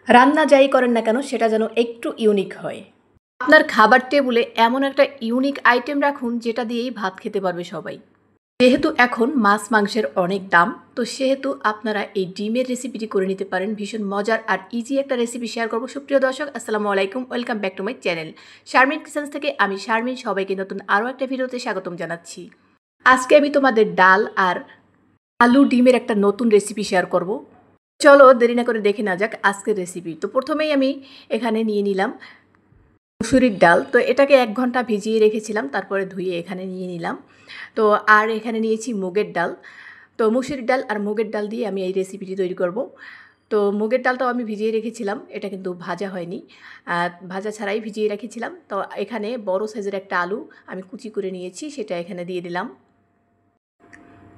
রান্না যাই করেন না কেন সেটা যেন একটু ইউনিক হয়। আপনার খাবার টেবলে এমন একটা ইউনিক আইটেম রাখুন যেটা দিয়েই ভাত খেতে পারবে সবাই। যেহেতু এখন মাছ মাংসের অনেক দাম, তো সেহেতু আপনারা এই ডিমের রেসিপিটি করে নিতে পারেন। ভীষণ মজার আর ইজি একটা রেসিপি শেয়ার করবো। সুপ্রিয় দর্শক, আসসালামু আলাইকুম, welcome back to my channel Sharmin kitchens থেকে আমি শারমিন সবাইকে নতুন আরও একটা ভিডিওতে স্বাগতম জানাচ্ছি। আজকে আমি তোমাদের ডাল আর আলু ডিমের একটা নতুন রেসিপি শেয়ার করব। চলো দেরি না করে দেখে না যাক আজকের রেসিপি। তো প্রথমেই আমি এখানে নিয়ে নিলাম মুসুরির ডাল। তো এটাকে 1 ঘন্টা ভিজিয়ে রেখেছিলাম, তারপরে ধুয়ে এখানে নিয়ে নিলাম। তো আর এখানে নিয়েছি মুগের ডাল। তো মুসুরির ডাল আর মুগের ডাল দিয়ে আমি এই রেসিপিটি তৈরি করব। তো মুগের ডালটাও আমি ভিজিয়ে রেখেছিলাম, এটা কিন্তু ভাজা হয়নি, ভাজা ছাড়াই ভিজিয়ে রেখেছিলাম। তো এখানে বড় সাইজের একটা আলু আমি কুচি করে নিয়েছি, সেটা এখানে দিয়ে দিলাম।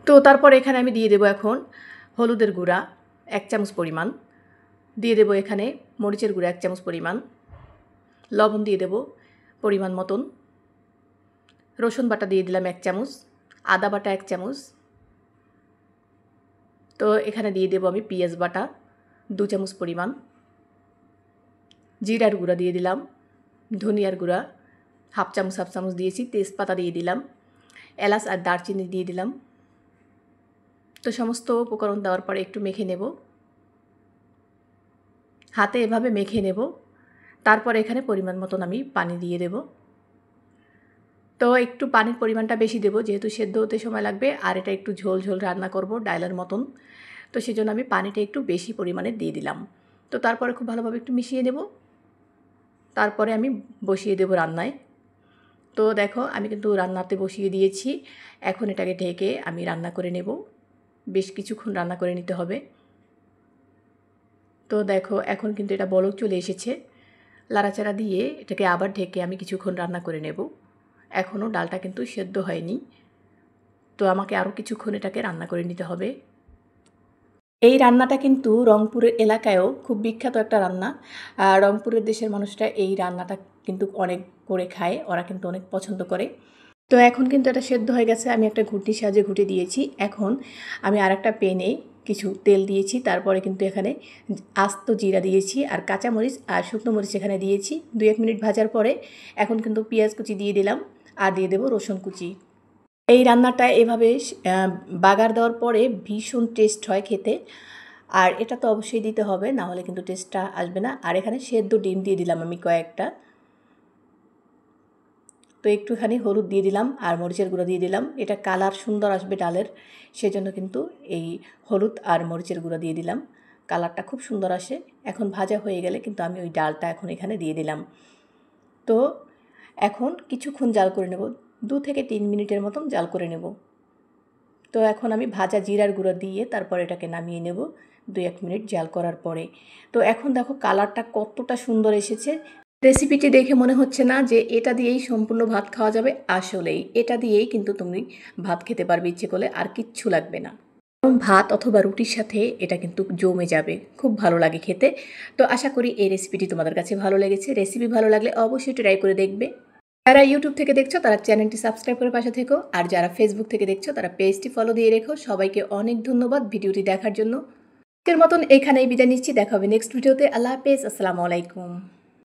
তো তারপর এখানে আমি দিয়ে দেবো এখন হলুদের গুঁড়া 1 চামচ পরিমাণ, দিয়ে দেবো এখানে মরিচের গুঁড়া 1 চামচ পরিমাণ, লবণ দিয়ে দেব পরিমাণ মতন, রসুন বাটা দিয়ে দিলাম 1 চামচ, আদা বাটা 1 চামচ। তো এখানে দিয়ে দেব আমি পেঁয়াজ বাটা 2 চামচ পরিমাণ, জিরার গুঁড়া দিয়ে দিলাম, ধনিয়ার গুঁড়া হাফ চামচ দিয়েছি, তেজপাতা দিয়ে দিলাম, এলাচ আর দারচিনি দিয়ে দিলাম। তো সমস্ত উপকরণ দেওয়ার পরে একটু মেখে নেব, হাতে এভাবে মেখে নেব। তারপর এখানে পরিমাণ মতন আমি পানি দিয়ে দেব। তো একটু পানির পরিমাণটা বেশি দেব, যেহেতু সেদ্ধ হতে সময় লাগবে আর এটা একটু ঝোল ঝোল রান্না করব ডালের মতন। তো সেজন্য আমি পানিটা একটু বেশি পরিমাণে দিয়ে দিলাম। তো তারপরে খুব ভালোভাবে একটু মিশিয়ে নেব, তারপরে আমি বসিয়ে দেব রান্নায়। তো দেখো আমি কিন্তু রান্নাতে বসিয়ে দিয়েছি, এখন এটাকে ঢেকে আমি রান্না করে নেব। বেশ কিছুক্ষণ রান্না করে নিতে হবে। তো দেখো এখন কিন্তু এটা বলক চলে এসেছে, লাড়াচাড়া দিয়ে এটাকে আবার ঢেকে আমি কিছুক্ষণ রান্না করে নেব। এখনও ডালটা কিন্তু সেদ্ধ হয়নি, তো আমাকে আরও কিছুক্ষণ এটাকে রান্না করে নিতে হবে। এই রান্নাটা কিন্তু রংপুরের এলাকায়ও খুব বিখ্যাত একটা রান্না। রংপুরের দেশের মানুষরা এই রান্নাটা কিন্তু অনেক করে খায়, ওরা কিন্তু অনেক পছন্দ করে। তো এখন কিন্তু এটা সেদ্ধ হয়ে গেছে, আমি একটা ঘুটনির সাহায্যে ঘুটে দিয়েছি। এখন আমি আরেকটা প্যানে কিছু তেল দিয়েছি, তারপরে কিন্তু এখানে আস্ত জিরা দিয়েছি আর কাঁচামরিচ আর শুকনো মরিচ এখানে দিয়েছি। 2-1 মিনিট ভাজার পরে এখন কিন্তু পেঁয়াজ কুচি দিয়ে দিলাম আর দিয়ে দেবো রসুন কুচি। এই রান্নাটা এভাবে বাগার দেওয়ার পরে ভীষণ টেস্ট হয় খেতে, আর এটা তো অবশ্যই দিতে হবে, না হলে কিন্তু টেস্টটা আসবে না। আর এখানে সেদ্ধ ডিম দিয়ে দিলাম আমি কয়েকটা। তো একটুখানি হলুদ দিয়ে দিলাম আর মরিচের গুঁড়ো দিয়ে দিলাম, এটা কালার সুন্দর আসবে ডালের, সেজন্য কিন্তু এই হলুদ আর মরিচের গুঁড়ো দিয়ে দিলাম, কালারটা খুব সুন্দর আসে। এখন ভাজা হয়ে গেলে কিন্তু আমি ওই ডালটা এখন এখানে দিয়ে দিলাম। তো এখন কিছুক্ষণ জাল করে নেব, 2 থেকে 3 মিনিটের মতন জাল করে নেব। তো এখন আমি ভাজা জিরার গুঁড়ো দিয়ে তারপর এটাকে নামিয়ে নেব 2-1 মিনিট জাল করার পরে। তো এখন দেখো কালারটা কতটা সুন্দর এসেছে। রেসিপিটি দেখে মনে হচ্ছে না যে এটা দিয়েই সম্পূর্ণ ভাত খাওয়া যাবে, আসলেই এটা দিয়েই কিন্তু তুমি ভাত খেতে পারবে ইচ্ছে করলে, আর কিচ্ছু লাগবে না। ভাত অথবা রুটির সাথে এটা কিন্তু জমে যাবে, খুব ভালো লাগে খেতে। তো আশা করি এই রেসিপিটি তোমাদের কাছে ভালো লেগেছে। রেসিপি ভালো লাগলে অবশ্যই ট্রাই করে দেখবে। যারা ইউটিউব থেকে দেখছো তারা চ্যানেলটি সাবস্ক্রাইব করে পাশে থেকো, আর যারা ফেসবুক থেকে দেখছো তারা পেজটি ফলো দিয়ে রেখো। সবাইকে অনেক ধন্যবাদ ভিডিওটি দেখার জন্য। আজকের মতন এখানেই বিদায় নিচ্ছি, দেখা হবে নেক্সট ভিডিওতে। আল্লাহ হাফেজ, আসসালামু আলাইকুম।